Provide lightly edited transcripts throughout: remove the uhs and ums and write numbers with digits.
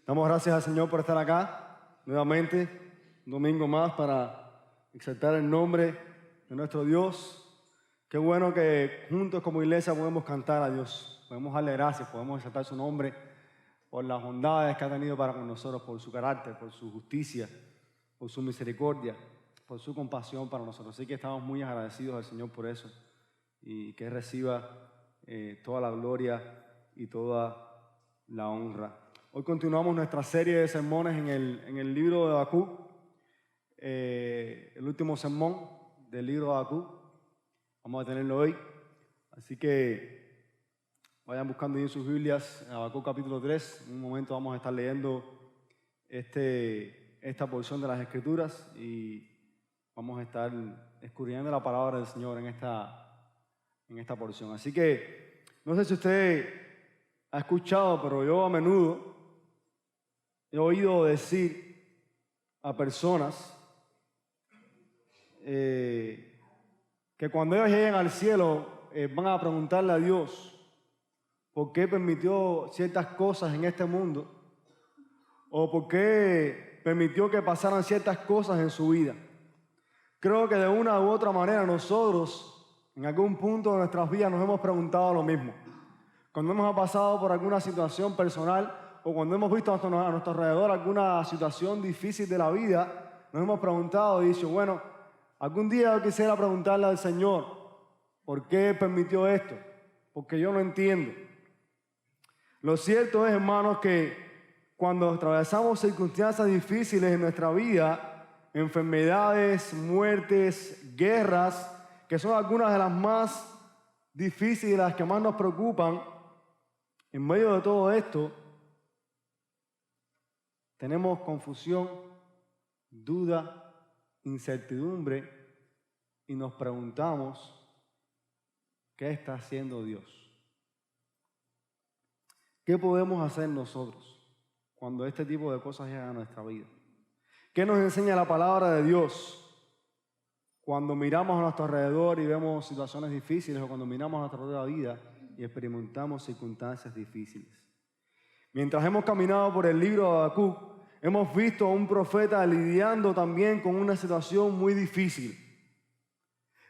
Damos gracias al Señor por estar acá nuevamente, un domingo más para exaltar el nombre de nuestro Dios. Qué bueno que juntos como iglesia podemos cantar a Dios, podemos darle gracias, podemos exaltar su nombre por las bondades que ha tenido para con nosotros, por su carácter, por su justicia, por su misericordia, por su compasión para nosotros. Así que estamos muy agradecidos al Señor por eso y que reciba toda la gloria y toda la honra. Hoy continuamos nuestra serie de sermones en el libro de Habacuc, el último sermón del libro de Habacuc. Vamos a tenerlo hoy, así que vayan buscando ahí en sus Biblias, en Habacuc capítulo 3. En un momento vamos a estar leyendo esta porción de las Escrituras y vamos a estar escudriñando la palabra del Señor en esta porción. Así que no sé si usted ha escuchado, pero yo a menudo he oído decir a personas que cuando ellos lleguen al cielo van a preguntarle a Dios por qué permitió ciertas cosas en este mundo o por qué permitió que pasaran ciertas cosas en su vida. Creo que de una u otra manera nosotros en algún punto de nuestras vidas nos hemos preguntado lo mismo. Cuando hemos pasado por alguna situación personal o cuando hemos visto a nuestro alrededor alguna situación difícil de la vida, nos hemos preguntado y dicho, bueno, algún día yo quisiera preguntarle al Señor, ¿por qué permitió esto? Porque yo no entiendo. Lo cierto es, hermanos, que cuando atravesamos circunstancias difíciles en nuestra vida, enfermedades, muertes, guerras, que son algunas de las más difíciles, las que más nos preocupan, en medio de todo esto, tenemos confusión, duda, incertidumbre y nos preguntamos, ¿qué está haciendo Dios? ¿Qué podemos hacer nosotros cuando este tipo de cosas llegan a nuestra vida? ¿Qué nos enseña la palabra de Dios cuando miramos a nuestro alrededor y vemos situaciones difíciles o cuando miramos a nuestra propia vida y experimentamos circunstancias difíciles? Mientras hemos caminado por el libro de Habacuc, hemos visto a un profeta lidiando también con una situación muy difícil.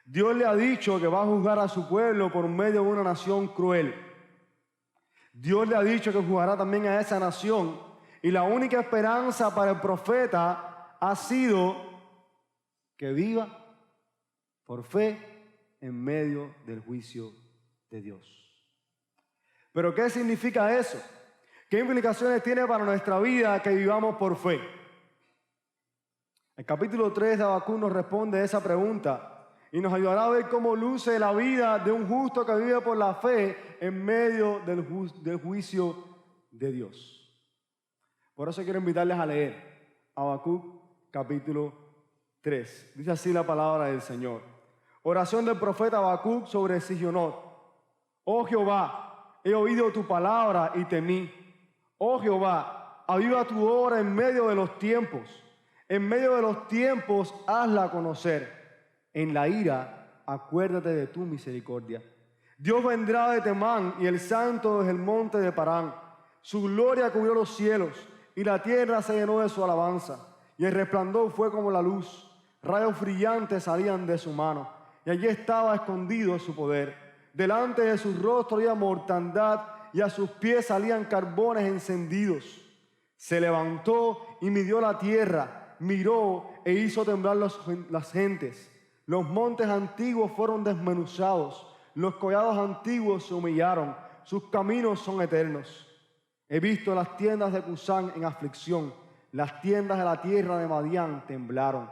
Dios le ha dicho que va a juzgar a su pueblo por medio de una nación cruel. Dios le ha dicho que juzgará también a esa nación y la única esperanza para el profeta ha sido que viva por fe en medio del juicio de Dios. ¿Pero qué significa eso? ¿Qué implicaciones tiene para nuestra vida que vivamos por fe? El capítulo 3 de Habacuc nos responde esa pregunta y nos ayudará a ver cómo luce la vida de un justo que vive por la fe en medio del juicio de Dios. Por eso quiero invitarles a leer Habacuc capítulo 3. Dice así la palabra del Señor. Oración del profeta Habacuc sobre Sigionot. Oh Jehová, he oído tu palabra y temí. Oh Jehová, aviva tu obra en medio de los tiempos. En medio de los tiempos, hazla conocer. En la ira, acuérdate de tu misericordia. Dios vendrá de Temán y el santo desde el monte de Parán. Su gloria cubrió los cielos y la tierra se llenó de su alabanza. Y el resplandor fue como la luz. Rayos brillantes salían de su mano. Y allí estaba escondido su poder. Delante de su rostro había mortandad y a sus pies salían carbones encendidos. Se levantó y midió la tierra, miró e hizo temblar las gentes. Los montes antiguos fueron desmenuzados, los collados antiguos se humillaron, sus caminos son eternos. He visto las tiendas de Cusán en aflicción, las tiendas de la tierra de Madián temblaron.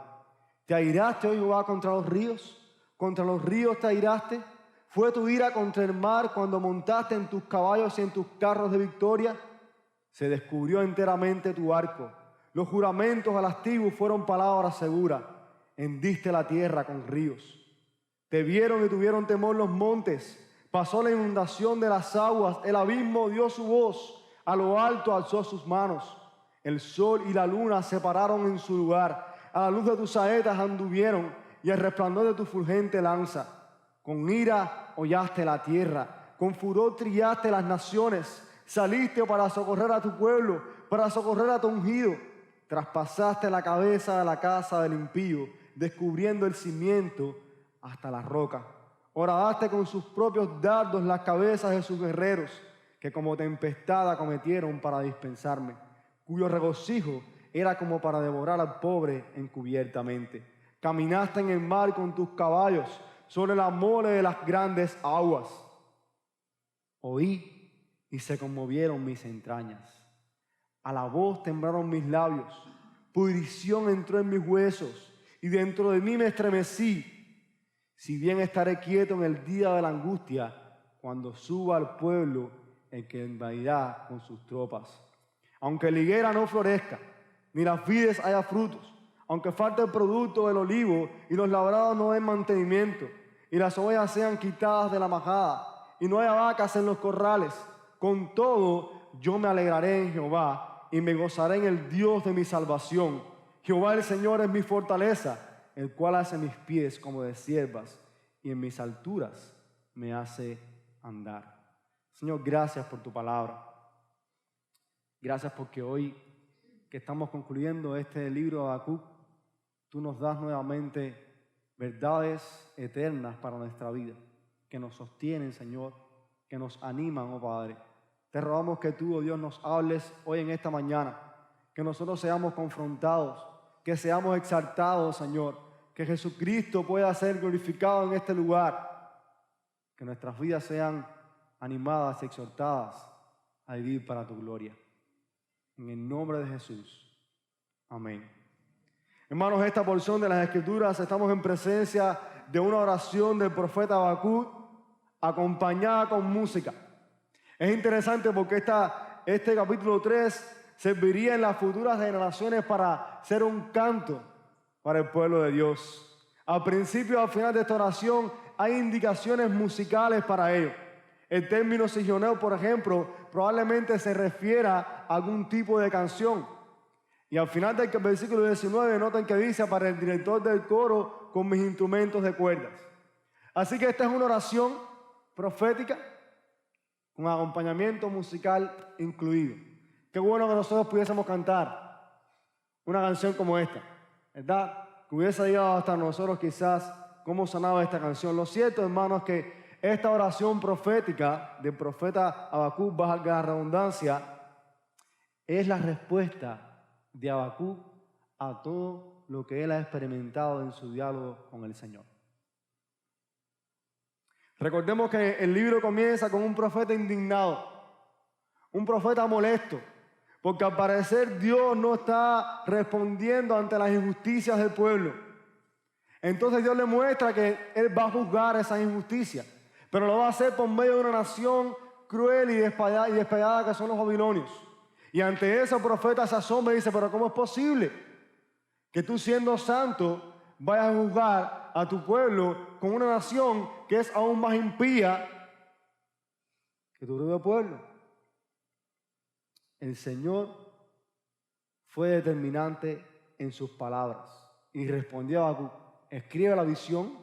¿Te airaste, oh Jehová, contra los ríos? ¿Contra los ríos te airaste? ¿Fue tu ira contra el mar cuando montaste en tus caballos y en tus carros de victoria? Se descubrió enteramente tu arco. Los juramentos a las tribus fueron palabras seguras. Hendiste la tierra con ríos. Te vieron y tuvieron temor los montes. Pasó la inundación de las aguas. El abismo dio su voz. A lo alto alzó sus manos. El sol y la luna se pararon en su lugar. A la luz de tus saetas anduvieron y el resplandor de tu fulgente lanza. Con ira hollaste la tierra, con furor trillaste las naciones, Saliste para socorrer a tu pueblo, para socorrer a tu ungido. Traspasaste la cabeza de la casa del impío, descubriendo el cimiento hasta la roca. Horadaste con sus propios dardos las cabezas de sus guerreros, que como tempestad acometieron para dispensarme, cuyo regocijo era como para devorar al pobre encubiertamente. Caminaste en el mar con tus caballos, sobre la mole de las grandes aguas. Oí y se conmovieron mis entrañas. A la voz temblaron mis labios. Pudrición entró en mis huesos y dentro de mí me estremecí. Si bien estaré quieto en el día de la angustia, cuando suba al pueblo el que invadirá con sus tropas. Aunque la higuera no florezca, ni las vides haya frutos, aunque falte el producto del olivo y los labrados no den mantenimiento, y las ovejas sean quitadas de la majada, y no haya vacas en los corrales, con todo yo me alegraré en Jehová y me gozaré en el Dios de mi salvación. Jehová el Señor es mi fortaleza, el cual hace mis pies como de ciervas y en mis alturas me hace andar. Señor, gracias por tu palabra. Gracias porque hoy que estamos concluyendo este libro de Habacuc, tú nos das nuevamente verdades eternas para nuestra vida, que nos sostienen, Señor, que nos animan, oh Padre. Te rogamos que tú, oh Dios, nos hables hoy en esta mañana, que nosotros seamos confrontados, que seamos exaltados, Señor, que Jesucristo pueda ser glorificado en este lugar, que nuestras vidas sean animadas y exhortadas a vivir para tu gloria. En el nombre de Jesús. Amén. Hermanos, esta porción de las Escrituras estamos en presencia de una oración del profeta Habacuc acompañada con música. Es interesante porque este capítulo 3 serviría en las futuras generaciones para ser un canto para el pueblo de Dios. Al principio y al final de esta oración hay indicaciones musicales para ello. El término sigioneo, por ejemplo, probablemente se refiera a algún tipo de canción. Y al final del versículo 19 notan que dice: para el director del coro con mis instrumentos de cuerdas. Así que esta es una oración profética con acompañamiento musical incluido. Qué bueno que nosotros pudiésemos cantar una canción como esta, ¿verdad? Que hubiese llegado hasta nosotros quizás cómo sonaba esta canción. Lo cierto, hermanos, que esta oración profética del profeta Habacuc, bajo la redundancia, es la respuesta de Habacuc a todo lo que él ha experimentado en su diálogo con el Señor. Recordemos que el libro comienza con un profeta indignado, un profeta molesto, porque al parecer Dios no está respondiendo ante las injusticias del pueblo. Entonces Dios le muestra que Él va a juzgar esas injusticias, pero lo va a hacer por medio de una nación cruel y despiadada que son los babilonios. Y ante eso el profeta se asombra y dice: pero ¿cómo es posible que tú, siendo santo, vayas a juzgar a tu pueblo con una nación que es aún más impía que tu propio pueblo? El Señor fue determinante en sus palabras y respondió a Habacuc: escribe la visión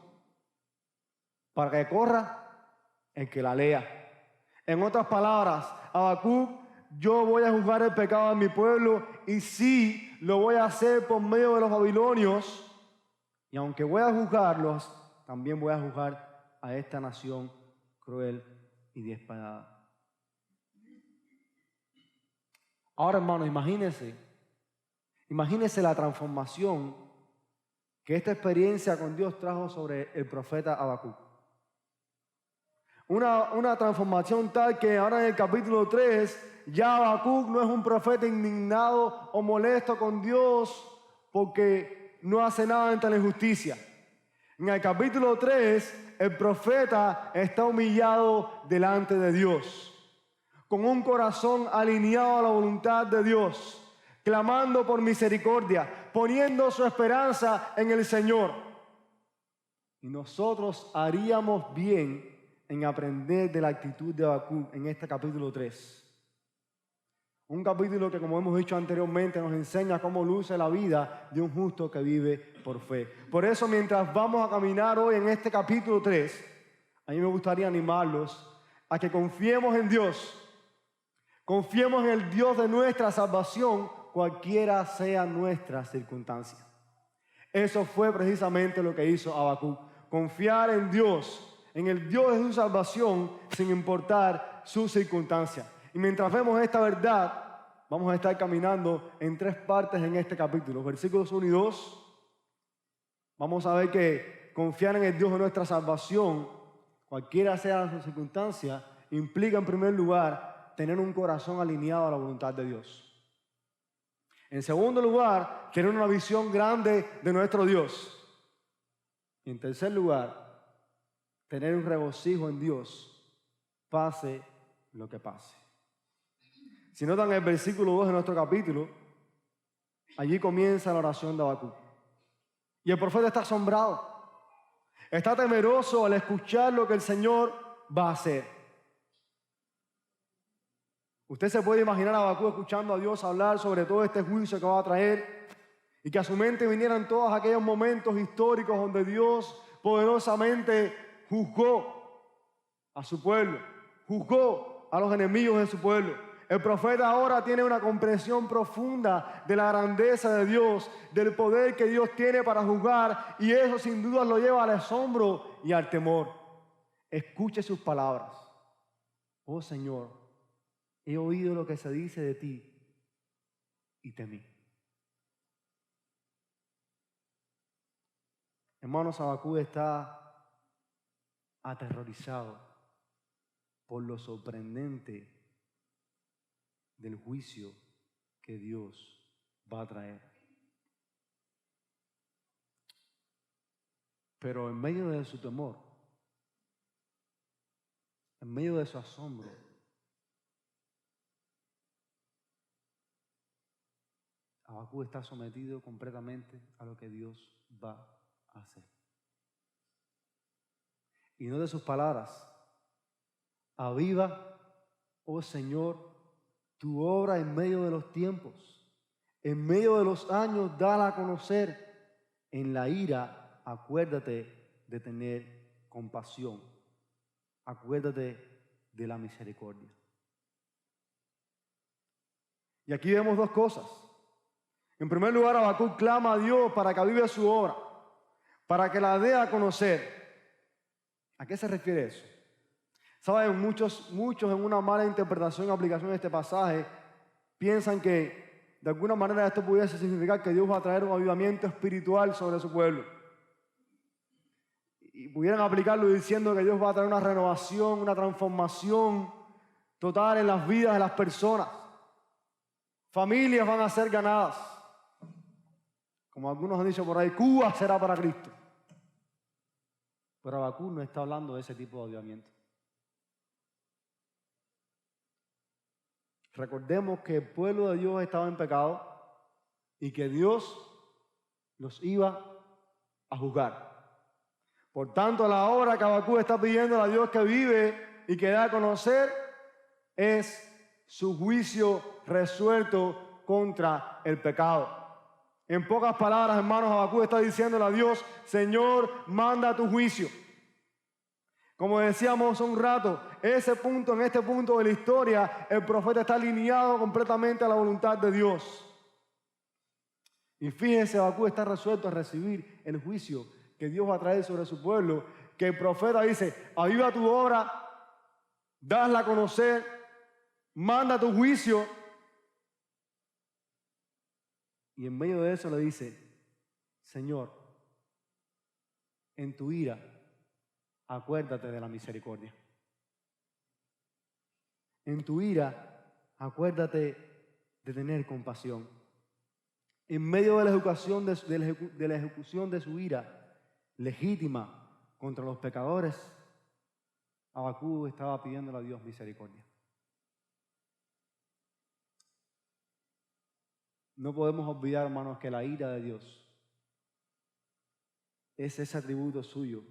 para que corra el que la lea. En otras palabras, Habacuc, yo voy a juzgar el pecado de mi pueblo, y sí, lo voy a hacer por medio de los babilonios. Y aunque voy a juzgarlos, también voy a juzgar a esta nación cruel y despiadada. Ahora, hermanos, imagínense la transformación que esta experiencia con Dios trajo sobre el profeta Habacuc. Una transformación tal que ahora en el capítulo 3 ya Habacuc no es un profeta indignado o molesto con Dios porque no hace nada ante la injusticia. En el capítulo 3 el profeta está humillado delante de Dios, con un corazón alineado a la voluntad de Dios, clamando por misericordia, poniendo su esperanza en el Señor. Y nosotros haríamos bien en aprender de la actitud de Habacuc en este capítulo 3. Un capítulo que, como hemos dicho anteriormente, nos enseña cómo luce la vida de un justo que vive por fe. Por eso, mientras vamos a caminar hoy en este capítulo 3, a mí me gustaría animarlos a que confiemos en Dios. Confiemos en el Dios de nuestra salvación, cualquiera sea nuestra circunstancia. Eso fue precisamente lo que hizo Habacuc. Confiar en Dios, en el Dios de su salvación, sin importar sus circunstancias. Y mientras vemos esta verdad, vamos a estar caminando en 3 partes en este capítulo. Versículos 1 y 2. Vamos a ver que confiar en el Dios de nuestra salvación, cualquiera sea su circunstancia, implica en primer lugar tener un corazón alineado a la voluntad de Dios. En segundo lugar, tener una visión grande de nuestro Dios. Y en tercer lugar, tener un regocijo en Dios, pase lo que pase. Si notan el versículo 2 de nuestro capítulo, allí comienza la oración de Habacuc. Y el profeta está asombrado. Está temeroso al escuchar lo que el Señor va a hacer. Usted se puede imaginar a Habacuc escuchando a Dios hablar sobre todo este juicio que va a traer y que a su mente vinieran todos aquellos momentos históricos donde Dios poderosamente juzgó a su pueblo, juzgó a los enemigos de su pueblo. El profeta ahora tiene una comprensión profunda de la grandeza de Dios, del poder que Dios tiene para juzgar, y eso sin duda lo lleva al asombro y al temor. Escuche sus palabras. Oh Señor, he oído lo que se dice de ti y temí. Hermanos, Habacuc está aterrorizado por lo sorprendente del juicio que Dios va a traer. Pero en medio de su temor, en medio de su asombro, Habacuc está sometido completamente a lo que Dios va a hacer. Y no de sus palabras: aviva, oh Señor, tu obra en medio de los tiempos, en medio de los años, dala a conocer. En la ira, acuérdate de tener compasión. Acuérdate de la misericordia. Y aquí vemos 2 cosas. En primer lugar, Habacuc clama a Dios para que avive su obra, para que la dé a conocer. ¿A qué se refiere eso? Saben, muchos en una mala interpretación y aplicación de este pasaje piensan que de alguna manera esto pudiese significar que Dios va a traer un avivamiento espiritual sobre su pueblo. Y pudieran aplicarlo diciendo que Dios va a traer una renovación, una transformación total en las vidas de las personas. Familias van a ser ganadas. Como algunos han dicho por ahí, Cuba será para Cristo. Pero Habacuc no está hablando de ese tipo de avivamiento. Recordemos que el pueblo de Dios estaba en pecado y que Dios los iba a juzgar. Por tanto, la obra que Habacuc está pidiendo a Dios que vive y que da a conocer es su juicio resuelto contra el pecado. En pocas palabras, hermanos, Habacuc está diciéndole a Dios: Señor, manda tu juicio. Como decíamos hace un rato, en este punto de la historia, el profeta está alineado completamente a la voluntad de Dios. Y fíjense, Habacuc está resuelto a recibir el juicio que Dios va a traer sobre su pueblo, que el profeta dice: aviva tu obra, dasla a conocer, manda tu juicio. Y en medio de eso le dice: Señor, en tu ira, acuérdate de la misericordia. En tu ira, acuérdate de tener compasión. En medio de la ejecución de su ira legítima contra los pecadores, Habacuc estaba pidiéndole a Dios misericordia. No podemos olvidar, hermanos, que la ira de Dios es ese atributo suyo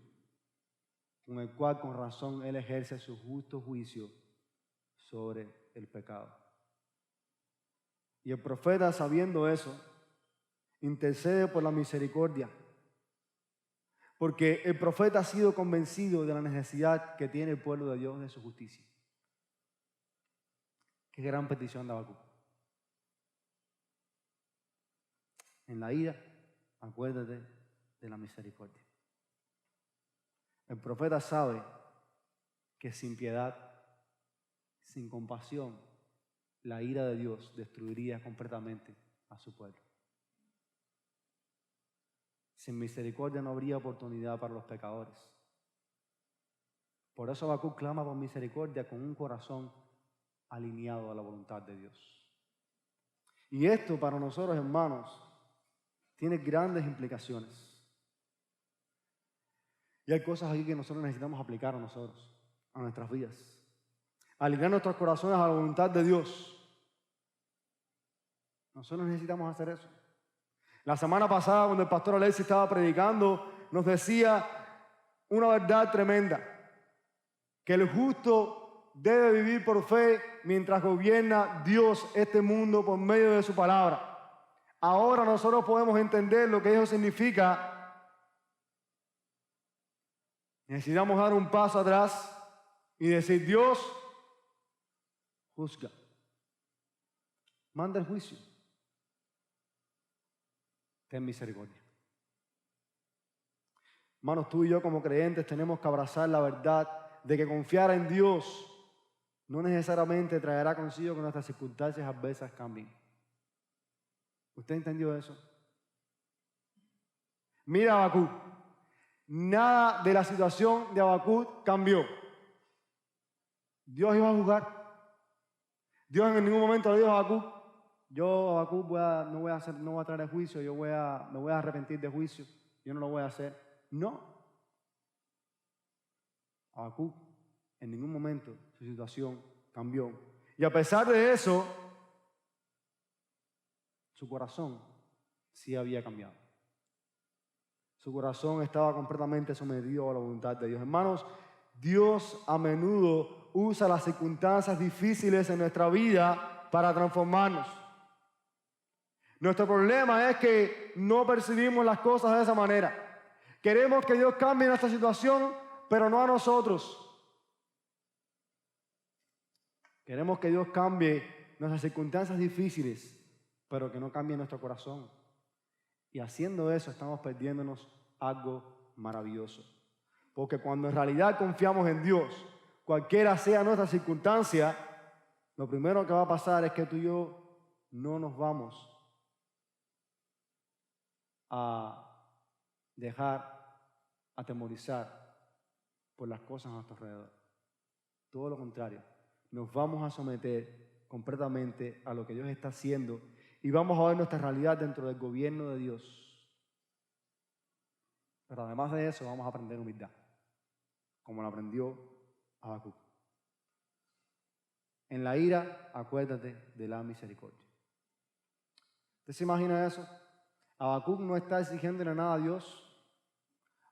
con el cual con razón Él ejerce su justo juicio sobre el pecado. Y el profeta, sabiendo eso, intercede por la misericordia, porque el profeta ha sido convencido de la necesidad que tiene el pueblo de Dios de su justicia. Qué gran petición de Habacuc. En la ira, acuérdate de la misericordia. El profeta sabe que sin piedad, sin compasión, la ira de Dios destruiría completamente a su pueblo. Sin misericordia no habría oportunidad para los pecadores. Por eso Habacuc clama por misericordia con un corazón alineado a la voluntad de Dios. Y esto para nosotros, hermanos, tiene grandes implicaciones. Y hay cosas aquí que nosotros necesitamos aplicar a nosotros, a nuestras vidas. Alinear nuestros corazones a la voluntad de Dios. Nosotros necesitamos hacer eso. La semana pasada, cuando el pastor Alexis estaba predicando, nos decía una verdad tremenda. Que el justo debe vivir por fe mientras gobierna Dios este mundo por medio de su palabra. Ahora nosotros podemos entender lo que eso significa. Necesitamos dar un paso atrás y decir, Dios, juzga. Manda el juicio. Ten misericordia. Hermanos, tú y yo como creyentes tenemos que abrazar la verdad de que confiar en Dios no necesariamente traerá consigo que nuestras circunstancias adversas cambien. ¿Usted entendió eso? Mira a Habacuc. Nada de la situación de Habacuc cambió. Dios iba a juzgar. Dios en ningún momento le dijo a Habacuc, yo Habacuc no voy a traer el juicio, me voy a arrepentir de juicio, yo no lo voy a hacer. No. Habacuc en ningún momento su situación cambió. Y a pesar de eso, su corazón sí había cambiado. Su corazón estaba completamente sometido a la voluntad de Dios. Hermanos, Dios a menudo usa las circunstancias difíciles en nuestra vida para transformarnos. Nuestro problema es que no percibimos las cosas de esa manera. Queremos que Dios cambie nuestra situación, pero no a nosotros. Queremos que Dios cambie nuestras circunstancias difíciles, pero que no cambie nuestro corazón. Y haciendo eso estamos perdiéndonos algo maravilloso. Porque cuando en realidad confiamos en Dios, cualquiera sea nuestra circunstancia, lo primero que va a pasar es que tú y yo no nos vamos a dejar atemorizar por las cosas a nuestro alrededor. Todo lo contrario, nos vamos a someter completamente a lo que Dios está haciendo y vamos a ver nuestra realidad dentro del gobierno de Dios. Pero además de eso vamos a aprender humildad, como lo aprendió Habacuc. En la ira, acuérdate de la misericordia. ¿Usted se imagina eso? Habacuc no está exigiéndole nada a Dios.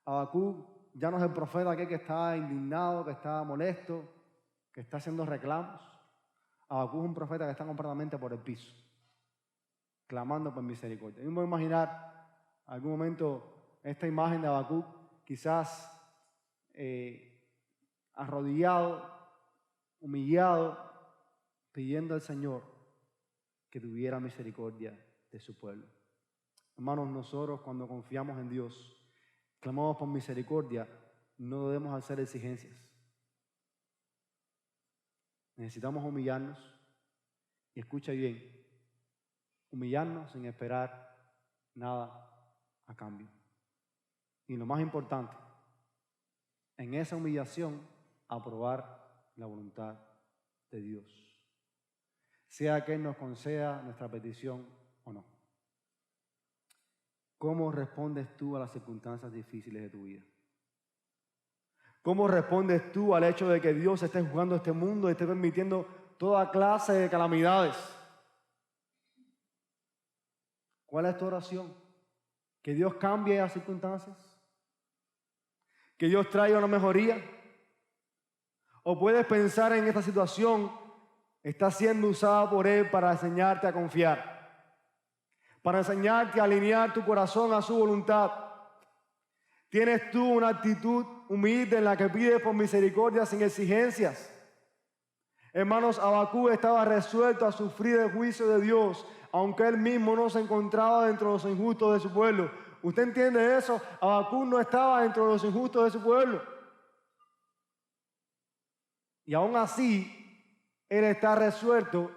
Habacuc ya no es el profeta aquel que está indignado, que está molesto, que está haciendo reclamos. Habacuc es un profeta que está completamente por el piso, clamando por misericordia. Yo me voy a imaginar algún momento esta imagen de Habacuc, quizás arrodillado, humillado, pidiendo al Señor que tuviera misericordia de su pueblo. Hermanos, nosotros cuando confiamos en Dios, clamamos por misericordia, no debemos hacer exigencias. Necesitamos humillarnos, y escucha bien, humillarnos sin esperar nada a cambio. Y lo más importante, en esa humillación, aprobar la voluntad de Dios, sea que Él nos conceda nuestra petición o no. ¿Cómo respondes tú a las circunstancias difíciles de tu vida? ¿Cómo respondes tú al hecho de que Dios esté juzgando este mundo y esté permitiendo toda clase de calamidades? ¿Cuál es tu oración? ¿Que Dios cambie las circunstancias? ¿Que Dios traiga una mejoría? ¿O puedes pensar en esta situación está siendo usada por Él para enseñarte a confiar? Para enseñarte a alinear tu corazón a su voluntad. ¿Tienes tú una actitud humilde en la que pides por misericordia sin exigencias? Hermanos, Habacuc estaba resuelto a sufrir el juicio de Dios, aunque él mismo no se encontraba dentro de los injustos de su pueblo. ¿Usted entiende eso? Habacuc no estaba dentro de los injustos de su pueblo. Y aún así, él está resuelto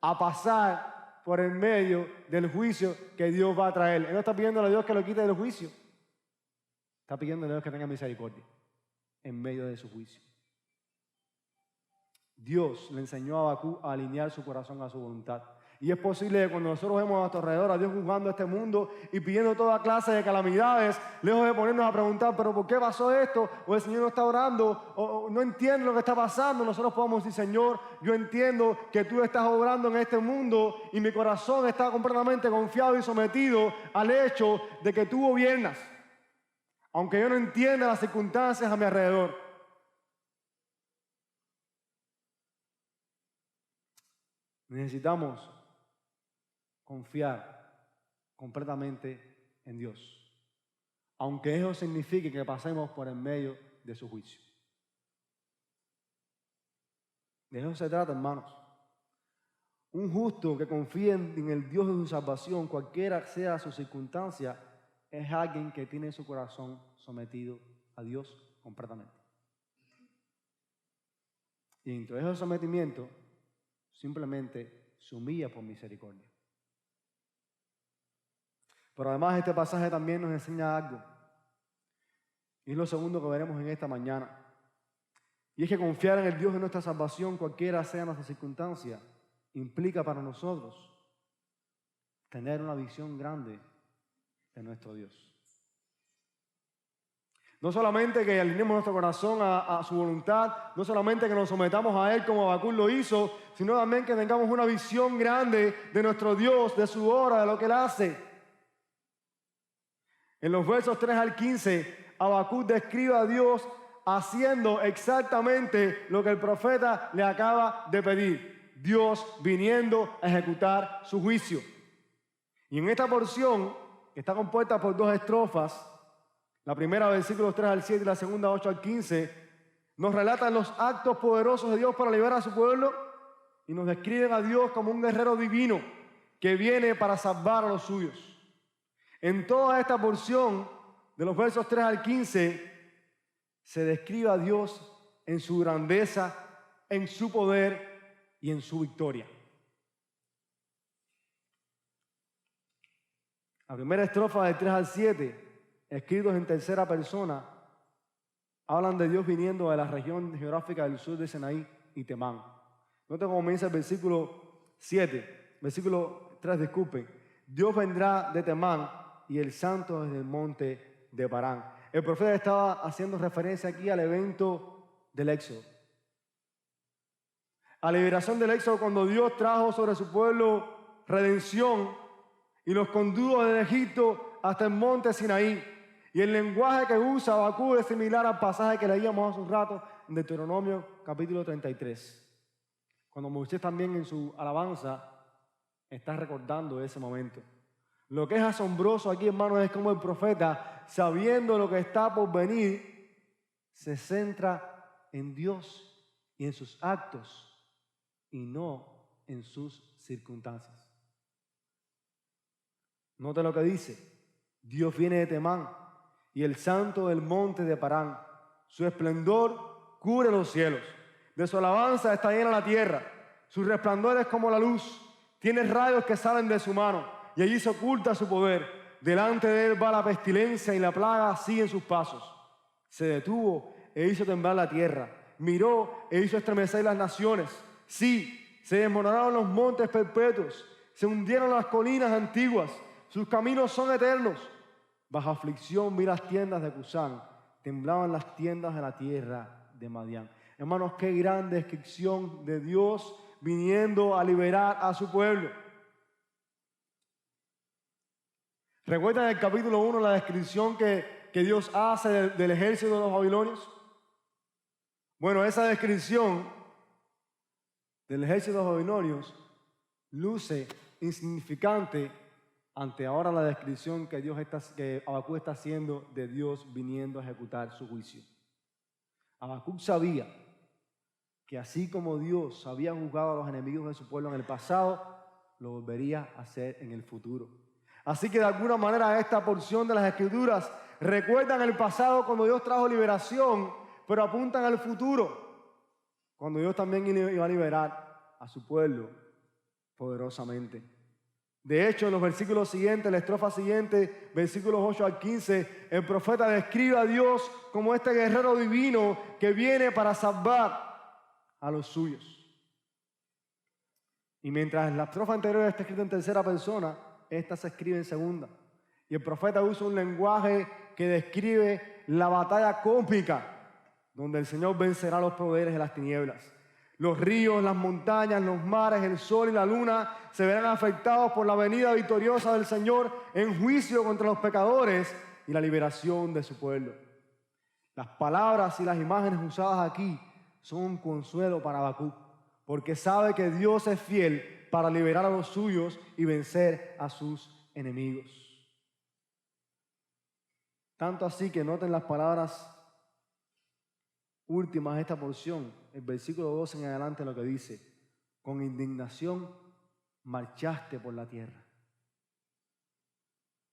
a pasar por el medio del juicio que Dios va a traer. Él no está pidiendo a Dios que lo quite del juicio. Está pidiendo a Dios que tenga misericordia en medio de su juicio. Dios le enseñó a Habacuc a alinear su corazón a su voluntad. Y es posible que cuando nosotros vemos a nuestro alrededor a Dios juzgando este mundo y pidiendo toda clase de calamidades, lejos de ponernos a preguntar, ¿pero por qué pasó esto? O el Señor no está orando, o no entiende lo que está pasando. Nosotros podemos decir, Señor, yo entiendo que tú estás obrando en este mundo y mi corazón está completamente confiado y sometido al hecho de que tú gobiernas. Aunque yo no entienda las circunstancias a mi alrededor. Necesitamos confiar completamente en Dios, aunque eso signifique que pasemos por en medio de su juicio. De eso se trata, hermanos. Un justo que confíe en el Dios de su salvación, cualquiera sea su circunstancia, es alguien que tiene su corazón sometido a Dios completamente. Y dentro de ese sometimiento, simplemente se humilla por misericordia. Pero además este pasaje también nos enseña algo. Y es lo segundo que veremos en esta mañana. Y es que confiar en el Dios de nuestra salvación, cualquiera sea nuestra circunstancia, implica para nosotros tener una visión grande de nuestro Dios. No solamente que alineemos nuestro corazón a su voluntad, no solamente que nos sometamos a Él como Habacuc lo hizo, sino también que tengamos una visión grande de nuestro Dios, de su obra, de lo que Él hace. En los versos 3 al 15, Habacuc describe a Dios haciendo exactamente lo que el profeta le acaba de pedir. Dios viniendo a ejecutar su juicio. Y en esta porción, que está compuesta por 2 estrofas, la primera, versículos 3 al 7, y la segunda, 8 al 15, nos relatan los actos poderosos de Dios para liberar a su pueblo y nos describen a Dios como un guerrero divino que viene para salvar a los suyos. En toda esta porción, de los versos 3 al 15, se describe a Dios en su grandeza, en su poder y en su victoria. La primera estrofa del 3 al 7, escritos en tercera persona, hablan de Dios viniendo de la región geográfica del sur de Sinaí y Temán. Noten cómo comienza el versículo 3, disculpen. Dios vendrá de Temán y el santo desde el monte de Parán. El profeta estaba haciendo referencia aquí al evento del Éxodo. A la liberación del Éxodo, cuando Dios trajo sobre su pueblo redención y los condujo desde Egipto hasta el monte Sinaí. Y el lenguaje que usa Habacuc es similar al pasaje que leíamos hace un rato en Deuteronomio capítulo 33. Cuando Moisés también en su alabanza está recordando ese momento. Lo que es asombroso aquí, hermanos, es como el profeta, sabiendo lo que está por venir, se centra en Dios y en sus actos y no en sus circunstancias. Note lo que dice. Dios viene de Temán y el santo del monte de Parán. Su esplendor cubre los cielos. De su alabanza está llena la tierra. Su resplandor es como la luz. Tiene rayos que salen de su mano. Y allí se oculta su poder. Delante de él va la pestilencia y la plaga siguen sus pasos. Se detuvo e hizo temblar la tierra. Miró e hizo estremecer las naciones. Sí, se desmoronaron los montes perpetuos. Se hundieron las colinas antiguas. Sus caminos son eternos. Bajo aflicción vi las tiendas de Cusán. Temblaban las tiendas de la tierra de Madián. Hermanos, qué gran descripción de Dios viniendo a liberar a su pueblo. ¿Recuerdan en el capítulo 1 la descripción que Dios hace del ejército de los babilonios? Bueno, esa descripción del ejército de los babilonios luce insignificante ante ahora la descripción que Habacuc está haciendo de Dios viniendo a ejecutar su juicio. Habacuc sabía que así como Dios había juzgado a los enemigos de su pueblo en el pasado, lo volvería a hacer en el futuro. Así que de alguna manera esta porción de las Escrituras recuerdan el pasado cuando Dios trajo liberación, pero apuntan al futuro, cuando Dios también iba a liberar a su pueblo poderosamente. De hecho, en los versículos siguientes, la estrofa siguiente, versículos 8 al 15, el profeta describe a Dios como este guerrero divino que viene para salvar a los suyos. Y mientras la estrofa anterior está escrita en tercera persona, esta se escribe en segunda. Y el profeta usa un lenguaje que describe la batalla cósmica, donde el Señor vencerá a los poderes de las tinieblas. Los ríos, las montañas, los mares, el sol y la luna se verán afectados por la venida victoriosa del Señor en juicio contra los pecadores y la liberación de su pueblo. Las palabras y las imágenes usadas aquí son un consuelo para Habacuc, porque sabe que Dios es fiel para liberar a los suyos y vencer a sus enemigos. Tanto así que noten las palabras últimas de esta porción, el versículo 12 en adelante, lo que dice: con indignación marchaste por la tierra.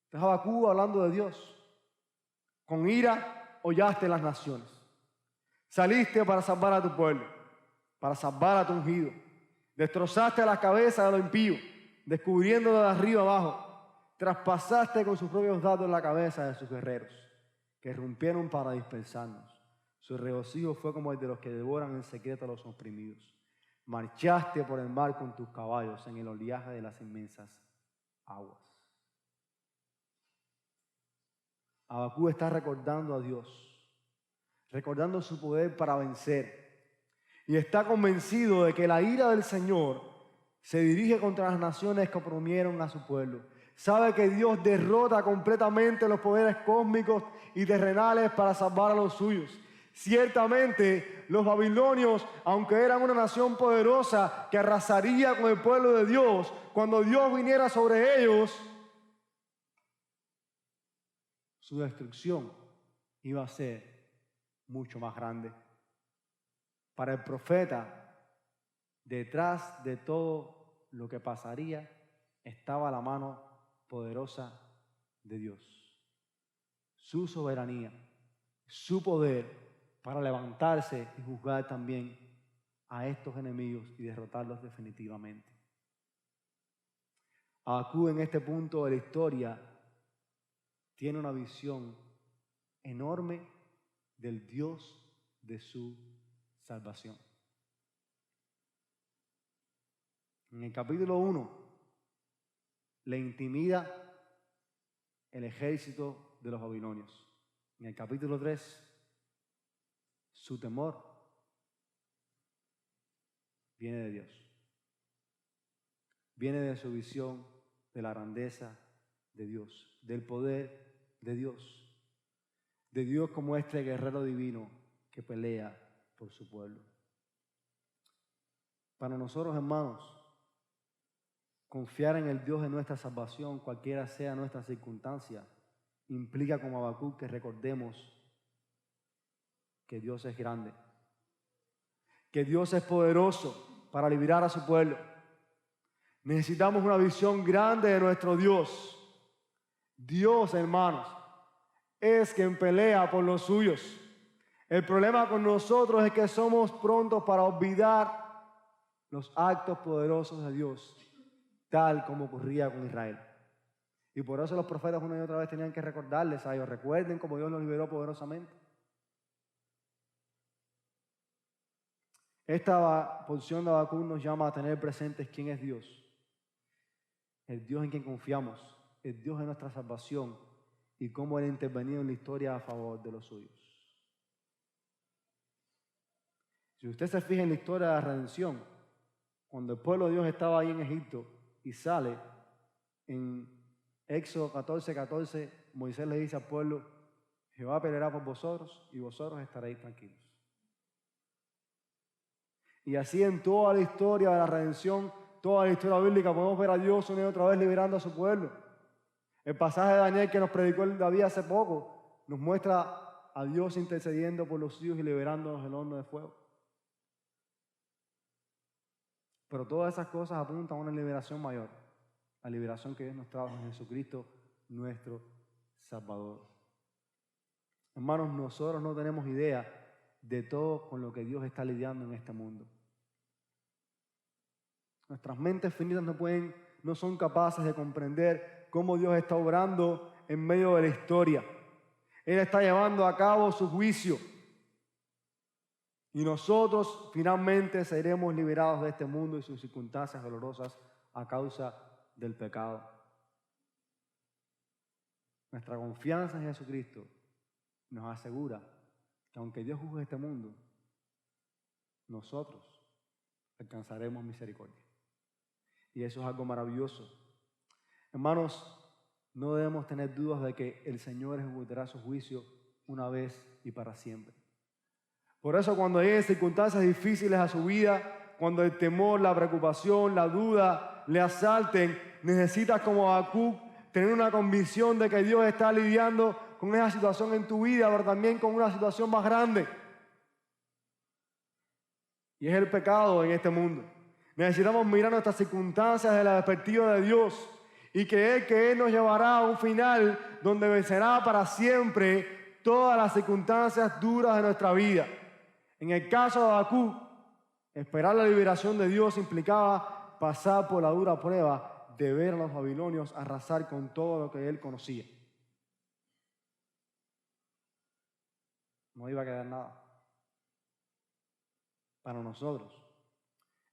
Entonces Habacuc hablando de Dios. Con ira hollaste las naciones. Saliste para salvar a tu pueblo, para salvar a tu ungido. Destrozaste las cabezas de los impíos, descubriéndolo de arriba abajo. Traspasaste con sus propios dados la cabeza de sus guerreros, que rompieron para dispersarnos. Su regocijo fue como el de los que devoran en secreto a los oprimidos. Marchaste por el mar con tus caballos en el oleaje de las inmensas aguas. Habacuc está recordando a Dios, recordando su poder para vencer. Y está convencido de que la ira del Señor se dirige contra las naciones que oprimieron a su pueblo. Sabe que Dios derrota completamente los poderes cósmicos y terrenales para salvar a los suyos. Ciertamente, los babilonios, aunque eran una nación poderosa que arrasaría con el pueblo de Dios, cuando Dios viniera sobre ellos, su destrucción iba a ser mucho más grande. Para el profeta, detrás de todo lo que pasaría, estaba la mano poderosa de Dios. Su soberanía, su poder para levantarse y juzgar también a estos enemigos y derrotarlos definitivamente. Habacuc en este punto de la historia tiene una visión enorme del Dios de su salvación. En el capítulo 1 le intimida el ejército de los babilonios. En el capítulo 3, su temor viene de Dios. Viene de su visión de la grandeza de Dios, del poder de Dios como este guerrero divino que pelea por su pueblo. Para nosotros, hermanos, confiar en el Dios de nuestra salvación, cualquiera sea nuestra circunstancia, implica como Habacuc que recordemos que Dios es grande, que Dios es poderoso para liberar a su pueblo. Necesitamos una visión grande de nuestro Dios. Dios, hermanos, es quien pelea por los suyos. El problema con nosotros es que somos prontos para olvidar los actos poderosos de Dios, tal como ocurría con Israel. Y por eso los profetas una y otra vez tenían que recordarles a ellos: recuerden cómo Dios los liberó poderosamente. Esta porción de Habacuc nos llama a tener presentes quién es Dios. El Dios en quien confiamos, el Dios de nuestra salvación y cómo Él ha intervenido en la historia a favor de los suyos. Si usted se fija en la historia de la redención, cuando el pueblo de Dios estaba ahí en Egipto y sale, en Éxodo 14:14, Moisés le dice al pueblo: Jehová peleará por vosotros y vosotros estaréis tranquilos. Y así en toda la historia de la redención, toda la historia bíblica, podemos ver a Dios una y otra vez liberando a su pueblo. El pasaje de Daniel que nos predicó el David hace poco nos muestra a Dios intercediendo por los suyos y liberándonos del horno de fuego. Pero todas esas cosas apuntan a una liberación mayor, la liberación que Dios nos trajo en Jesucristo, nuestro Salvador. Hermanos, nosotros no tenemos idea de todo con lo que Dios está lidiando en este mundo. Nuestras mentes finitas no son capaces de comprender cómo Dios está obrando en medio de la historia. Él está llevando a cabo su juicio. Y nosotros finalmente seremos liberados de este mundo y sus circunstancias dolorosas a causa del pecado. Nuestra confianza en Jesucristo nos asegura que aunque Dios juzgue este mundo, nosotros alcanzaremos misericordia. Y eso es algo maravilloso. Hermanos, no debemos tener dudas de que el Señor ejecutará su juicio una vez y para siempre. Por eso cuando lleguen circunstancias difíciles a su vida, cuando el temor, la preocupación, la duda le asalten, necesitas como Habacuc tener una convicción de que Dios está lidiando con esa situación en tu vida, pero también con una situación más grande. Y es el pecado en este mundo. Necesitamos mirar nuestras circunstancias desde la perspectiva de Dios y creer que Él nos llevará a un final donde vencerá para siempre todas las circunstancias duras de nuestra vida. En el caso de Habacuc, esperar la liberación de Dios implicaba pasar por la dura prueba de ver a los babilonios arrasar con todo lo que él conocía. No iba a quedar nada. Para nosotros,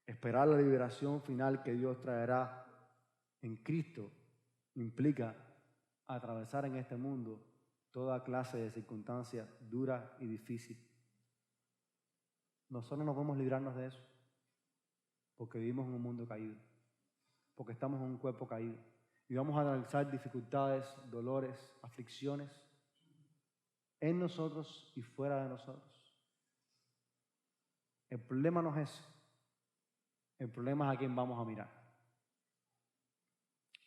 esperar la liberación final que Dios traerá en Cristo implica atravesar en este mundo toda clase de circunstancias duras y difíciles. Nosotros no podemos librarnos de eso porque vivimos en un mundo caído, porque estamos en un cuerpo caído y vamos a atravesar dificultades, dolores, aflicciones en nosotros y fuera de nosotros. El problema no es eso. El problema es a quién vamos a mirar.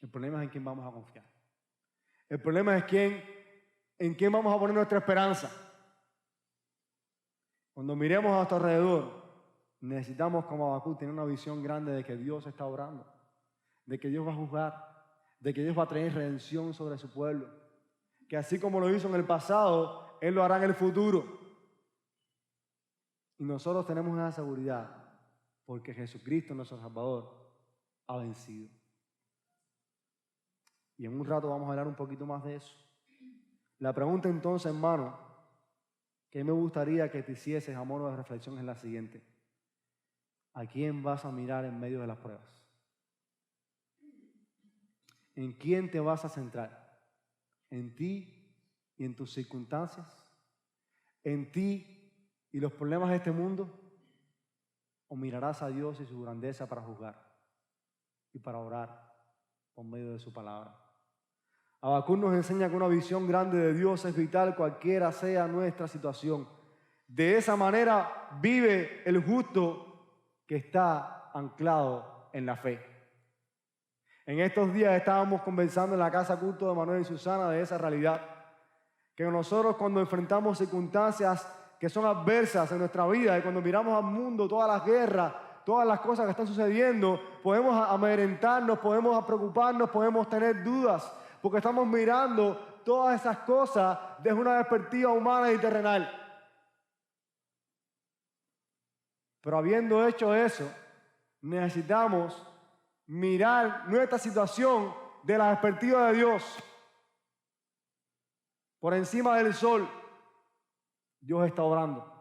El problema es en quién vamos a confiar. El problema es en quién vamos a poner nuestra esperanza. Cuando miremos a nuestro alrededor, necesitamos como Habacuc tener una visión grande de que Dios está obrando, de que Dios va a juzgar, de que Dios va a traer redención sobre su pueblo, que así como lo hizo en el pasado, Él lo hará en el futuro. Y nosotros tenemos esa seguridad porque Jesucristo, nuestro Salvador, ha vencido. Y en un rato vamos a hablar un poquito más de eso. La pregunta entonces, hermano, que me gustaría que te hicieses a modo de reflexión es la siguiente. ¿A quién vas a mirar en medio de las pruebas? ¿En quién te vas a centrar? ¿En ti y en tus circunstancias? ¿En ti y los problemas de este mundo? ¿O mirarás a Dios y su grandeza para juzgar y para orar por medio de su palabra? Habacuc nos enseña que una visión grande de Dios es vital cualquiera sea nuestra situación. De esa manera vive el justo que está anclado en la fe. En estos días estábamos conversando en la casa culto de Manuel y Susana de esa realidad, que nosotros cuando enfrentamos circunstancias que son adversas en nuestra vida y cuando miramos al mundo, todas las guerras, todas las cosas que están sucediendo, podemos amedrentarnos, podemos preocuparnos, podemos tener dudas, porque estamos mirando todas esas cosas desde una perspectiva humana y terrenal. Pero habiendo hecho eso, necesitamos mirar nuestra situación de la perspectiva de Dios. Por encima del sol, Dios está obrando.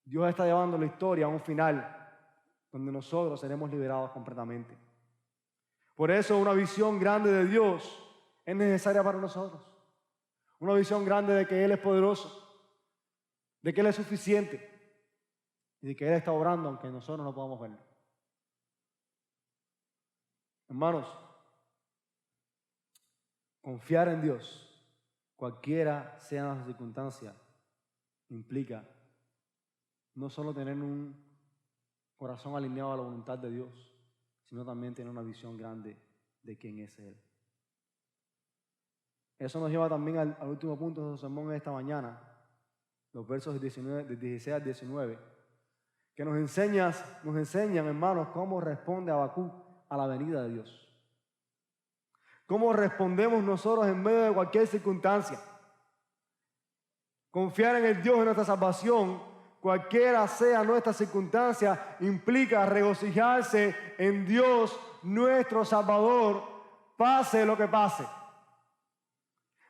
Dios está llevando la historia a un final donde nosotros seremos liberados completamente. Por eso una visión grande de Dios es necesaria para nosotros. Una visión grande de que Él es poderoso, de que Él es suficiente y de que Él está obrando aunque nosotros no podamos verlo. Hermanos, confiar en Dios, cualquiera sea la circunstancia, implica no solo tener un corazón alineado a la voluntad de Dios, sino también tener una visión grande de quién es Él. Eso nos lleva también al último punto de su sermón de esta mañana, los versos del 16 al 19, que nos enseñan, hermanos, cómo responde Habacuc a la venida de Dios. Cómo respondemos nosotros en medio de cualquier circunstancia. Confiar en el Dios de nuestra salvación, cualquiera sea nuestra circunstancia, implica regocijarse en Dios, nuestro Salvador, pase lo que pase.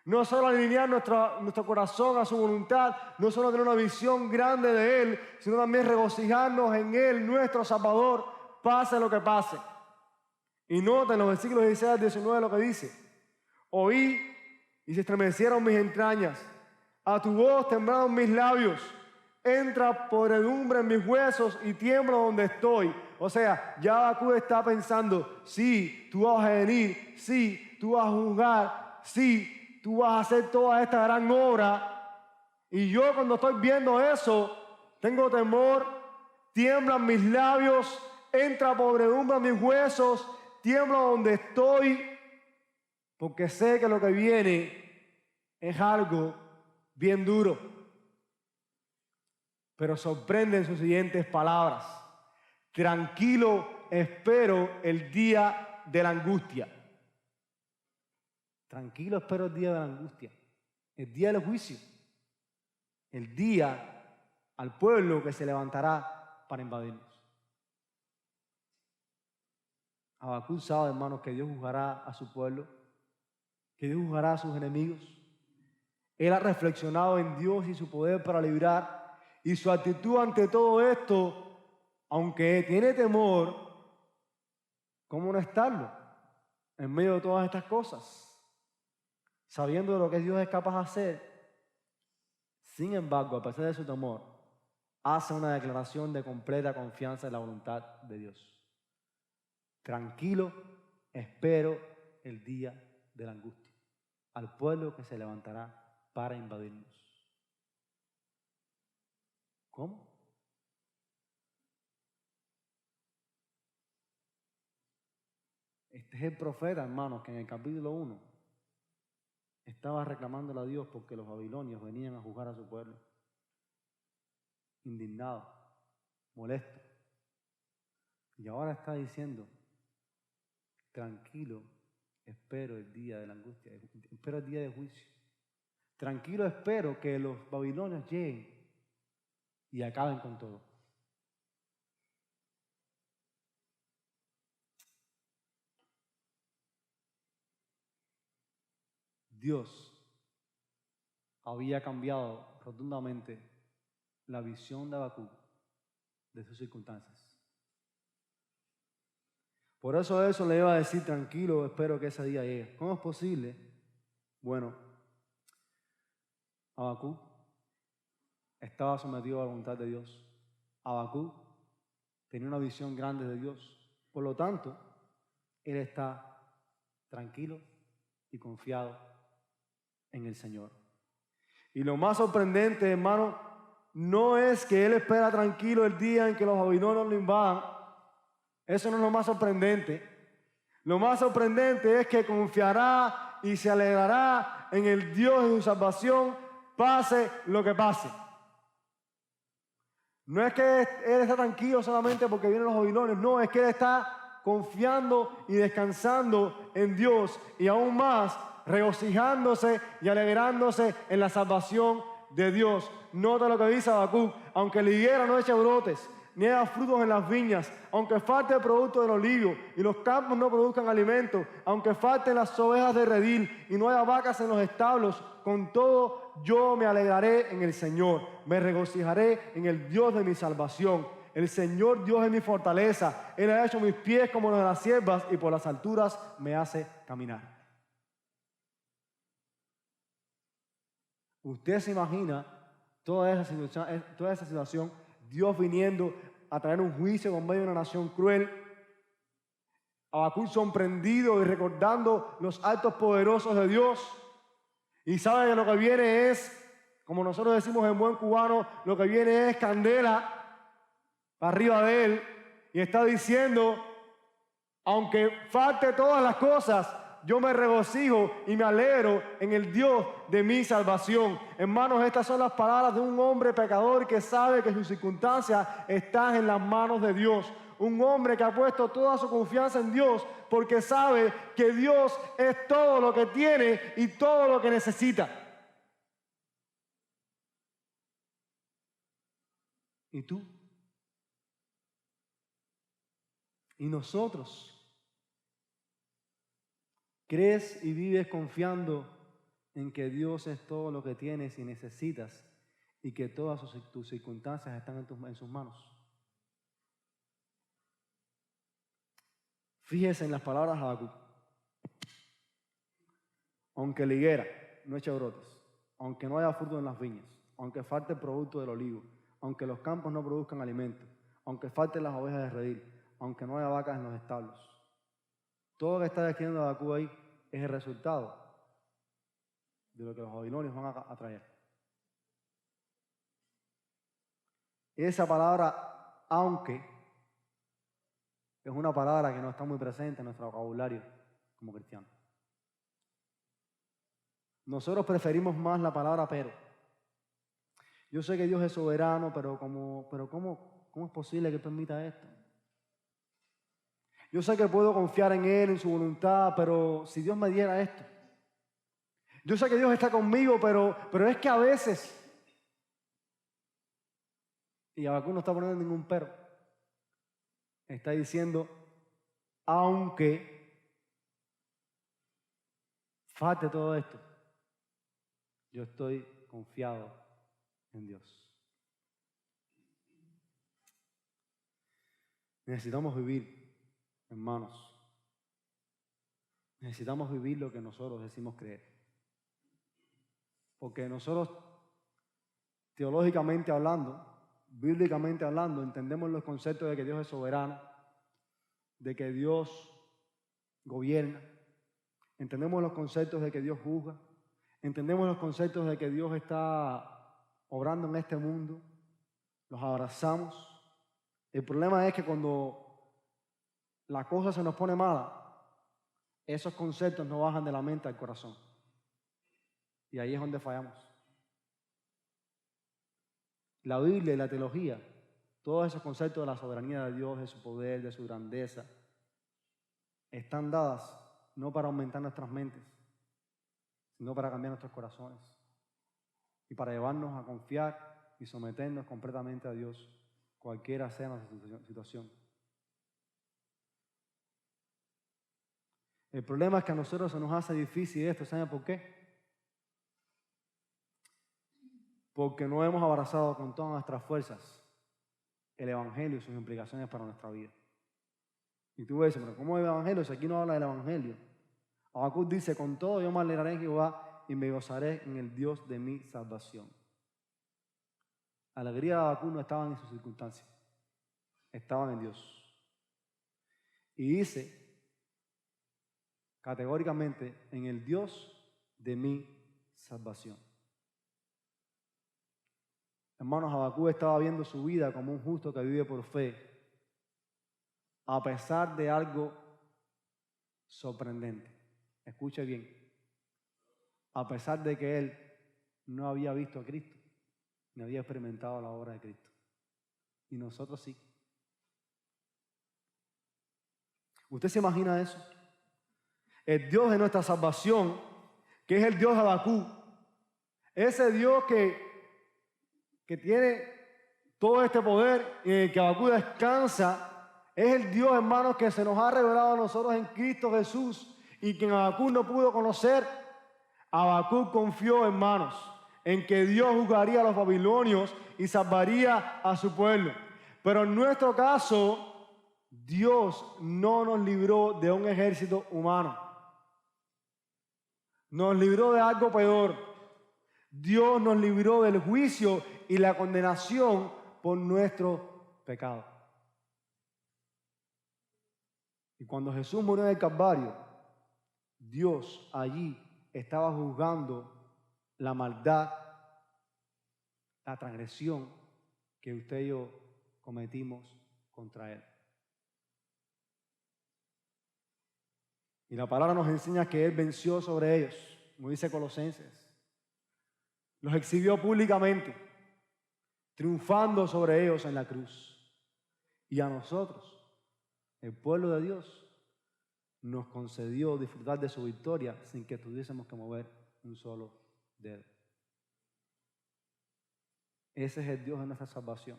No solo alinear nuestro corazón a su voluntad, no solo tener una visión grande de Él, sino también regocijarnos en Él, nuestro Salvador, pase lo que pase. Y noten los versículos 16 al 19 lo que dice: oí y se estremecieron mis entrañas, a tu voz temblaron mis labios, entra podredumbre en mis huesos y tiemblo donde estoy. O sea, ya Habacuc está pensando, sí, tú vas a venir, sí, tú vas a juzgar, sí, tú vas a hacer toda esta gran obra. Y yo cuando estoy viendo eso, tengo temor, tiemblan mis labios, entra podredumbre en mis huesos, tiemblo donde estoy, porque sé que lo que viene es algo bien duro. Pero sorprenden sus siguientes palabras: tranquilo espero el día de la angustia. Tranquilo espero el día de la angustia, el día del juicio, el día al pueblo que se levantará para invadirnos. Habacuc sabe, hermanos, que Dios juzgará a su pueblo, que Dios juzgará a sus enemigos. Él ha reflexionado en Dios y su poder para librar, y su actitud ante todo esto, aunque tiene temor, ¿cómo no estarlo en medio de todas estas cosas? Sabiendo de lo que Dios es capaz de hacer, sin embargo, a pesar de su temor, hace una declaración de completa confianza en la voluntad de Dios. Tranquilo, espero el día de la angustia, al pueblo que se levantará para invadirnos. ¿Cómo? Este es el profeta, hermanos, que en el capítulo 1 estaba reclamándole a Dios porque los babilonios venían a juzgar a su pueblo. Indignado, molesto. Y ahora está diciendo: tranquilo, espero el día de la angustia, espero el día de juicio. Tranquilo, espero que los babilonios lleguen y acaben con todo. Dios había cambiado rotundamente la visión de Habacuc de sus circunstancias. Por eso le iba a decir: tranquilo, espero que ese día llegue. ¿Cómo es posible? Bueno, Habacuc estaba sometido a la voluntad de Dios. Habacuc tenía una visión grande de Dios. Por lo tanto, él está tranquilo y confiado en el Señor. Y lo más sorprendente, hermano, no es que él espera tranquilo el día en que los babilonios lo invadan. Eso no es lo más sorprendente. Lo más sorprendente es que confiará y se alegrará en el Dios de su salvación, pase lo que pase. No es que él está tranquilo solamente porque vienen los babilonios, no, es que él está confiando y descansando en Dios, y aún más regocijándose y alegrándose en la salvación de Dios. Nota lo que dice Habacuc: aunque la higuera no eche brotes, ni haya frutos en las viñas, aunque falte el producto del olivo y los campos no produzcan alimento, aunque falten las ovejas de redil y no haya vacas en los establos, con todo yo me alegraré en el Señor, me regocijaré en el Dios de mi salvación. El Señor Dios es mi fortaleza, Él ha hecho mis pies como los de las ciervas y por las alturas me hace caminar. Usted se imagina toda esa situación, Dios viniendo a traer un juicio con medio de una nación cruel. Habacuc sorprendido y recordando los actos poderosos de Dios. Y sabe que lo que viene es, como nosotros decimos en buen cubano, lo que viene es candela para arriba de él. Y está diciendo: aunque falte todas las cosas, yo me regocijo y me alegro en el Dios de mi salvación. Hermanos, estas son las palabras de un hombre pecador que sabe que sus circunstancias están en las manos de Dios. Un hombre que ha puesto toda su confianza en Dios porque sabe que Dios es todo lo que tiene y todo lo que necesita. ¿Y tú? ¿Y nosotros? ¿Crees y vives confiando en que Dios es todo lo que tienes y necesitas y que todas tus circunstancias están en sus manos? Fíjese en las palabras de Habacuc. Aunque la higuera no eche brotes, aunque no haya fruto en las viñas, aunque falte el producto del olivo, aunque los campos no produzcan alimento, aunque falten las ovejas de redil, aunque no haya vacas en los establos. Todo lo que está describiendo Habacuc ahí es el resultado de lo que los babilonios van a traer. Esa palabra, aunque, es una palabra que no está muy presente en nuestro vocabulario como cristianos. Nosotros preferimos más la palabra pero. Yo sé que Dios es soberano, pero ¿cómo es posible que permita esto? Yo sé que puedo confiar en Él, en su voluntad, pero si Dios me diera esto. Yo sé que Dios está conmigo, pero es que a veces, y Habacuc no está poniendo ningún pero, está diciendo, aunque falte todo esto, yo estoy confiado en Dios. Necesitamos vivir, hermanos. Necesitamos vivir lo que nosotros decimos creer. Porque nosotros, teológicamente hablando, bíblicamente hablando, entendemos los conceptos de que Dios es soberano, de que Dios gobierna, entendemos los conceptos de que Dios juzga, entendemos los conceptos de que Dios está obrando en este mundo, los abrazamos. El problema es que cuando la cosa se nos pone mala, esos conceptos no bajan de la mente al corazón. Y ahí es donde fallamos. La Biblia y la teología, todos esos conceptos de la soberanía de Dios, de su poder, de su grandeza, están dadas no para aumentar nuestras mentes, sino para cambiar nuestros corazones y para llevarnos a confiar y someternos completamente a Dios, cualquiera sea nuestra situación. El problema es que a nosotros se nos hace difícil esto, ¿saben por qué? Porque no hemos abrazado con todas nuestras fuerzas el Evangelio y sus implicaciones para nuestra vida. Y tú ves, pero ¿cómo es el Evangelio? Si aquí no habla del Evangelio. Habacuc dice, con todo yo me alegraré en Jehová y me gozaré en el Dios de mi salvación. La alegría de Habacuc no estaba en sus circunstancias, estaban en Dios. Y dice categóricamente, en el Dios de mi salvación. Hermanos, Habacuc estaba viendo su vida como un justo que vive por fe, a pesar de algo sorprendente. Escuche bien. A pesar de que él no había visto a Cristo, ni había experimentado la obra de Cristo. Y nosotros sí. ¿Usted se imagina eso? El Dios de nuestra salvación, que es el Dios de Habacuc, ese Dios que tiene todo este poder y en el que Habacuc descansa, es el Dios, hermanos, que se nos ha revelado a nosotros en Cristo Jesús y que Habacuc no pudo conocer. Habacuc confió, hermanos, en que Dios juzgaría a los babilonios y salvaría a su pueblo. Pero en nuestro caso, Dios no nos libró de un ejército humano. Nos libró de algo peor. Dios nos libró del juicio y la condenación por nuestro pecado. Y cuando Jesús murió en el Calvario, Dios allí estaba juzgando la maldad, la transgresión que usted y yo cometimos contra Él. Y la palabra nos enseña que Él venció sobre ellos, como dice Colosenses. Los exhibió públicamente, triunfando sobre ellos en la cruz. Y a nosotros, el pueblo de Dios, nos concedió disfrutar de su victoria sin que tuviésemos que mover un solo dedo. Ese es el Dios de nuestra salvación.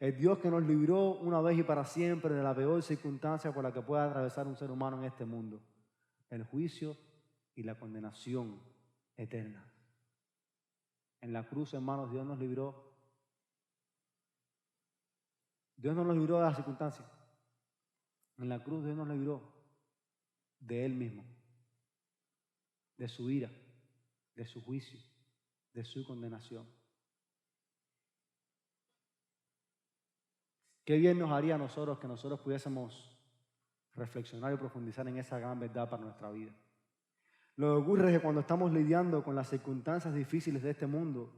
El Dios que nos libró una vez y para siempre de la peor circunstancia por la que pueda atravesar un ser humano en este mundo: el juicio y la condenación eterna. En la cruz, hermanos, Dios nos libró. Dios no nos libró de las circunstancias. En la cruz Dios nos libró de Él mismo, de su ira, de su juicio, de su condenación. Qué bien nos haría a nosotros que nosotros pudiésemos reflexionar y profundizar en esa gran verdad para nuestra vida. Lo que ocurre es que cuando estamos lidiando con las circunstancias difíciles de este mundo,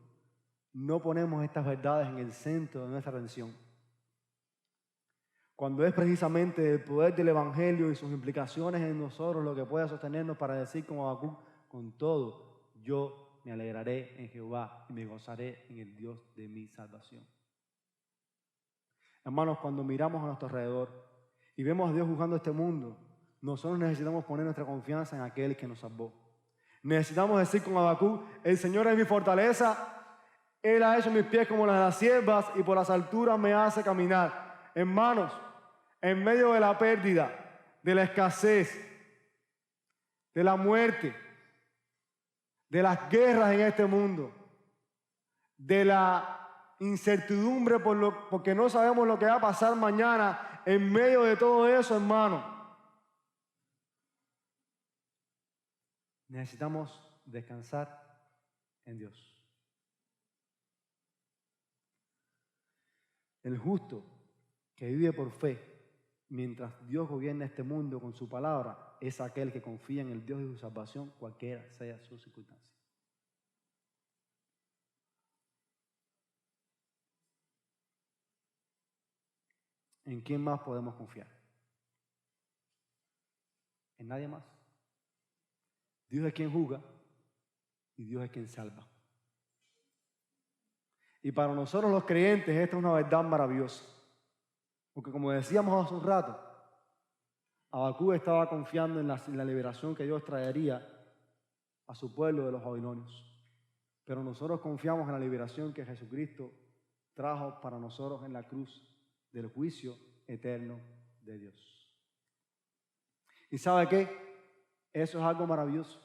no ponemos estas verdades en el centro de nuestra atención. Cuando es precisamente el poder del Evangelio y sus implicaciones en nosotros lo que puede sostenernos para decir como Habacuc: con todo, yo me alegraré en Jehová y me gozaré en el Dios de mi salvación. Hermanos, cuando miramos a nuestro alrededor y vemos a Dios juzgando este mundo, nosotros necesitamos poner nuestra confianza en aquel que nos salvó. Necesitamos decir como Habacuc: el Señor es mi fortaleza, Él ha hecho mis pies como las de las ciervas y por las alturas me hace caminar. Hermanos, en medio de la pérdida, de la escasez, de la muerte, de las guerras en este mundo, de la incertidumbre porque no sabemos lo que va a pasar mañana, en medio de todo eso, hermano, necesitamos descansar en Dios. El justo que vive por fe, mientras Dios gobierna este mundo con su palabra, es aquel que confía en el Dios de su salvación, cualquiera sea su circunstancia. ¿En quién más podemos confiar? En nadie más. Dios es quien juzga y Dios es quien salva. Y para nosotros los creyentes esta es una verdad maravillosa. Porque como decíamos hace un rato, Habacuc estaba confiando en la liberación que Dios traería a su pueblo de los babilonios. Pero nosotros confiamos en la liberación que Jesucristo trajo para nosotros en la cruz del juicio eterno de Dios. ¿Y sabe qué? Eso es algo maravilloso.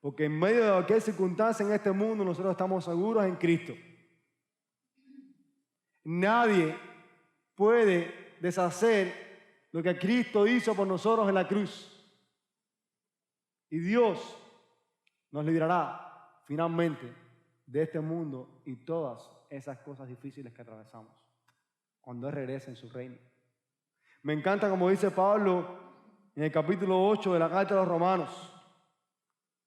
Porque en medio de cualquier circunstancia en este mundo nosotros estamos seguros en Cristo. Nadie puede deshacer lo que Cristo hizo por nosotros en la cruz. Y Dios nos librará finalmente de este mundo y todas esas cosas difíciles que atravesamos cuando Él regrese en su reino. Me encanta como dice Pablo en el capítulo 8 de la carta de los Romanos.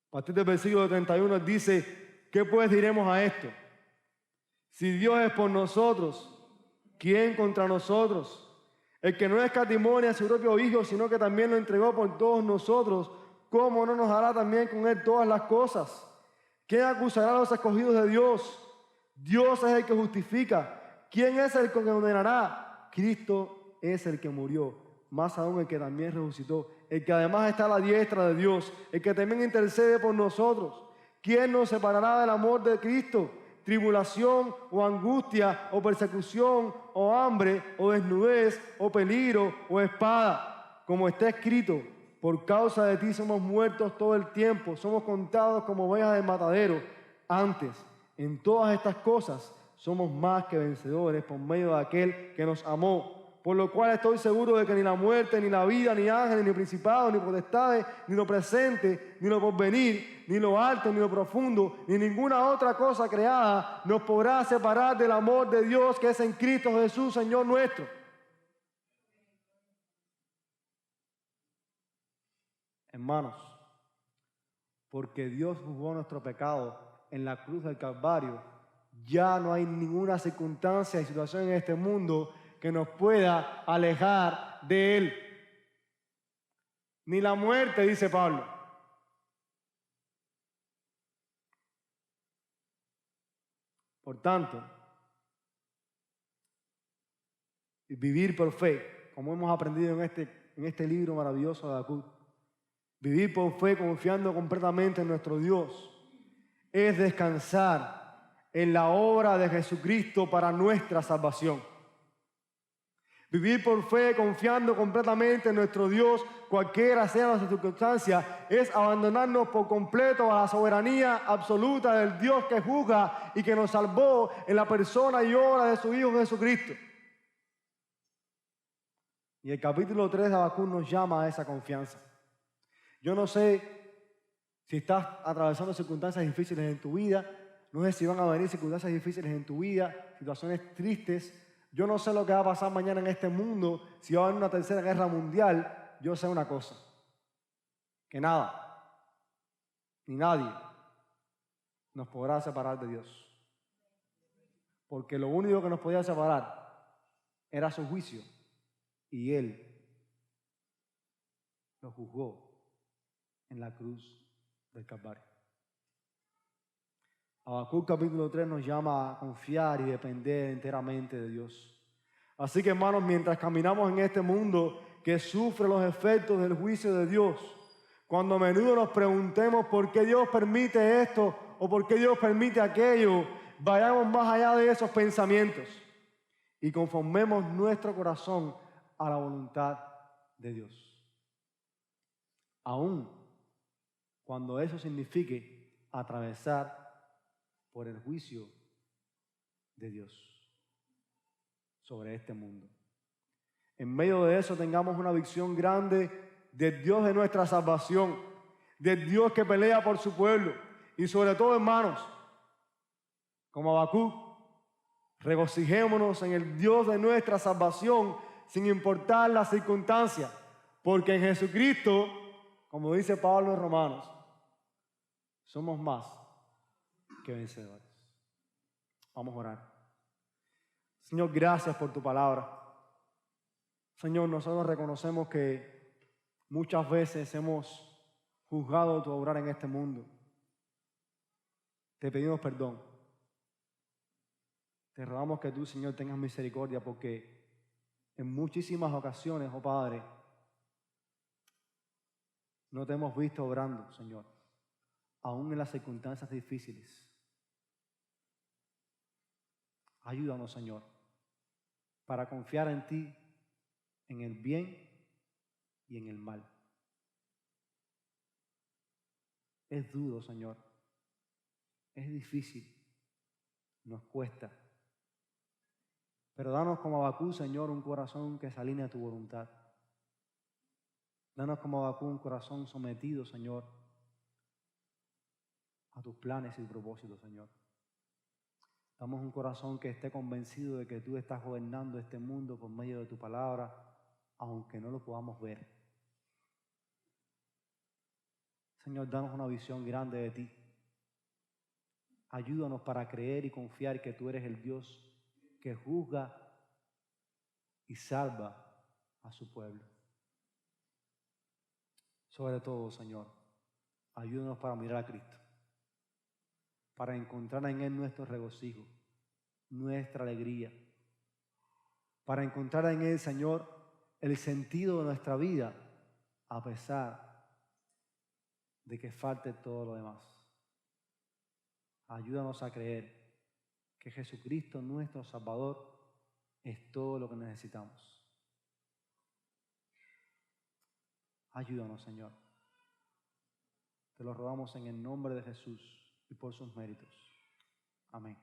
A partir del versículo 31 Él dice: ¿qué pues diremos a esto? Si Dios es por nosotros, ¿quién contra nosotros? El que no escatimó a su propio Hijo, sino que también lo entregó por todos nosotros, ¿cómo no nos hará también con Él todas las cosas? ¿Quién acusará a los escogidos de Dios? Dios es el que justifica. ¿Quién es el que condenará? Cristo es el que murió, más aún el que también resucitó, el que además está a la diestra de Dios, el que también intercede por nosotros. ¿Quién nos separará del amor de Cristo? Tribulación o angustia o persecución o hambre o desnudez o peligro o espada. Como está escrito: por causa de ti somos muertos todo el tiempo, somos contados como ovejas de matadero. Antes, en todas estas cosas, somos más que vencedores por medio de aquel que nos amó. Por lo cual estoy seguro de que ni la muerte, ni la vida, ni ángeles, ni principados, ni potestades, ni lo presente, ni lo porvenir, ni lo alto, ni lo profundo, ni ninguna otra cosa creada nos podrá separar del amor de Dios que es en Cristo Jesús, Señor nuestro. Hermanos, porque Dios juzgó nuestro pecado en la cruz del Calvario, ya no hay ninguna circunstancia y situación en este mundo que nos pueda alejar de Él. ni la muerte, dice Pablo. Por tanto, vivir por fe, como hemos aprendido en este libro maravilloso de Habacuc, vivir por fe confiando completamente en nuestro Dios, es descansar en la obra de Jesucristo para nuestra salvación. Vivir por fe confiando completamente en nuestro Dios, cualquiera sea nuestra circunstancia, es abandonarnos por completo a la soberanía absoluta del Dios que juzga y que nos salvó en la persona y obra de su Hijo Jesucristo. Y el capítulo 3 de Habacuc nos llama a esa confianza. Yo no sé si estás atravesando circunstancias difíciles en tu vida, no sé si van a venir circunstancias difíciles en tu vida, situaciones tristes. Yo no sé lo que va a pasar mañana en este mundo, si va a haber una tercera guerra mundial. Yo sé una cosa, que nada, ni nadie nos podrá separar de Dios. Porque lo único que nos podía separar era su juicio, y Él lo juzgó en la cruz del Calvario. Habacuc capítulo 3 nos llama a confiar y depender enteramente de Dios. Así que, hermanos, mientras caminamos en este mundo que sufre los efectos del juicio de Dios, cuando a menudo nos preguntemos por qué Dios permite esto o por qué Dios permite aquello, vayamos más allá de esos pensamientos y conformemos nuestro corazón a la voluntad de Dios. Aún cuando eso signifique atravesar por el juicio de Dios sobre este mundo. En medio de eso tengamos una visión grande del Dios de nuestra salvación, del Dios que pelea por su pueblo y sobre todo, hermanos, como Habacuc, regocijémonos en el Dios de nuestra salvación sin importar las circunstancias, porque en Jesucristo, como dice Pablo en Romanos, somos más que vencedores. Vamos a orar. Señor, gracias por tu palabra. Señor, nosotros reconocemos que muchas veces hemos juzgado tu obrar en este mundo. Te pedimos perdón. Te rogamos que tú, Señor, tengas misericordia porque en muchísimas ocasiones, oh Padre, no te hemos visto obrando, Señor, aún en las circunstancias difíciles. Ayúdanos, Señor, para confiar en ti, en el bien y en el mal. Es duro, Señor. Es difícil. Nos cuesta. Pero danos como Habacuc, Señor, un corazón que se alinee a tu voluntad. Danos como Habacuc un corazón sometido, Señor, a tus planes y propósitos, Señor. Damos un corazón que esté convencido de que tú estás gobernando este mundo por medio de tu palabra, aunque no lo podamos ver. Señor, danos una visión grande de ti. Ayúdanos para creer y confiar que tú eres el Dios que juzga y salva a su pueblo. Sobre todo, Señor, ayúdanos para mirar a Cristo, para encontrar en Él nuestro regocijo, nuestra alegría, para encontrar en Él, Señor, el sentido de nuestra vida, a pesar de que falte todo lo demás. Ayúdanos a creer que Jesucristo, nuestro Salvador, es todo lo que necesitamos. Ayúdanos, Señor. Te lo rogamos en el nombre de Jesús y por sus méritos. Amén.